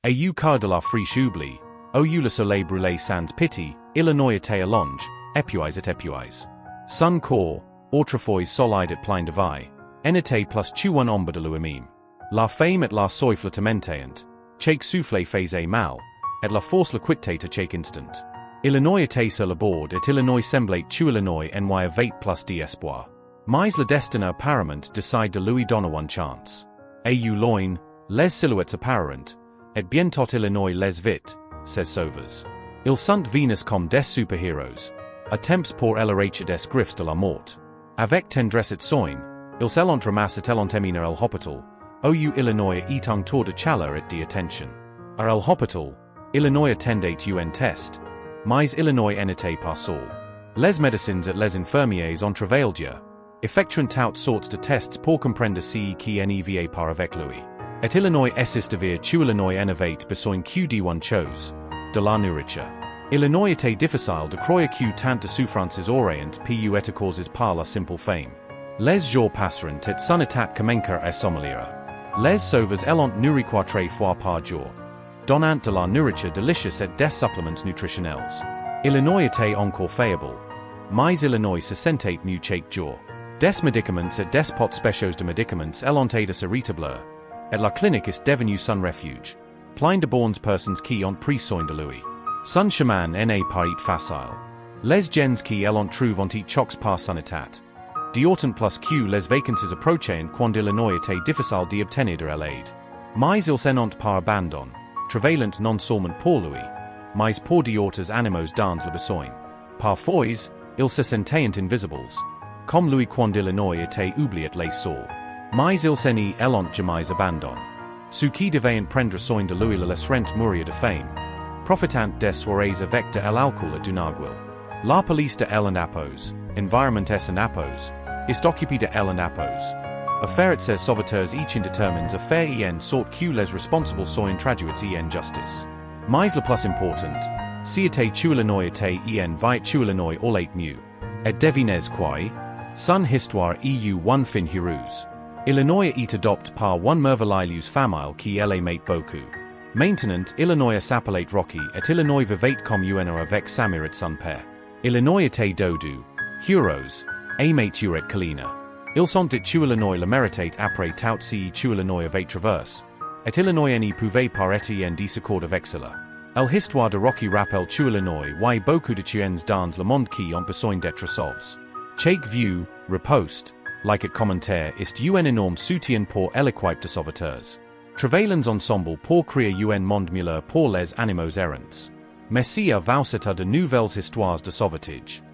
Au quart de la friche oublie, au le soleil brûlé sans pitié, Illinois te allonge, épuise et épuise. Sun corps, autrefois solide et plein de vie, enete plus tu un ombre de l'uimime. La fame et la soif le temmenteant, chaque souffle faisait mal, et la force le quittait à chaque instant. Illinois était sur le bord et Illinois semblait tu Illinois n'y avait plus d'espoir. Mais le destin apparemment décide de lui donner une chance. Au loin, les silhouettes apparentes, et bientôt Illinois les vite, ses sauveurs. Ils sont venus comme des superhéros, à temps pour élargir des griffes de la mort. Avec tendresse et soin, ils allont ramasser et emmener el hôpital, au Illinois est un tour de chaleur et d'attention. À el hôpital, Illinois attendait un test, mais Illinois n'était pas seul. Les médecins et les infirmiers ont travaillé dur, effectuant toutes sortes de tests pour comprendre ce qui n'était pas avec lui. Et Illinois assiste vers tu Illinois n'avait besoin que d'une chose, de la nourriture. Illinois était difficile de croire que tant de souffrances auraient pu être causées par la simple faim. Les jours passeront et son état commencera à s'améliorer. Les sauveurs allont nourrir 4 fois par jour, donnant de la nourriture délicieuse et des suppléments nutritionnels. Illinois était encore faible, mais Illinois se sentait mieux chaque jour. Des médicaments et des pots spéciaux de médicaments allont aider à rétablir, et la clinique est devenue son refuge, plein de bonnes personnes qui ont pris soin de lui. Son chemin n'est pas facile. Les gens qui allont trouvent et chocs par son état. D'autant plus que les vacances approchaient quand Illinois était difficile d'obtenir de l'aide. Mais ils s'en ont pas abandonné, travaillant non seulement pour lui, mais pour d'autres animaux dans le besoin. Parfois, ils se sentaient invisibles, comme lui quand Illinois était oublié les sols. Mais ils s'en allont jamais abandonné. Ceux qui devaient prendre soin de lui le laisseront mourir de faim, profitant des soirées avec de l'alcool et du naguil. La police de l'Anapos, environnement et Anapos, est occupée de l'Anapos. Affaire ses sauveteurs each indétermines affaire en sorte que les responsables soient traduits en justice. Mais le plus important, si tu Illinois était en vite tu Illinois allait mieux. Et devinez quoi? Son histoire eu one fin heureuse. Illinois est adopté par one merveilleuse famille qui l'aimait beaucoup. Maintenant, Illinois s'appelait Rocky et Illinois vivait comme un avec sa mère et son père. Illinois était dodu, heroes, aimait et Kalina. Ils sont dit tu Illinois le méritait après tout ce tu Illinois avait traversé, et Illinois n'y pouvait pas être en désaccord avec cela. L'histoire de Rocky rappelle tu Illinois y beaucoup de tuens dans le monde qui ont besoin d'être sauvés. Chaque view, riposte, like et commentaire est un énorme soutien pour l'équipe de sauveteurs. Travaillons ensemble pour créer un monde meilleur pour les animaux errants. Merci à vous de nouvelles histoires de sauvetage.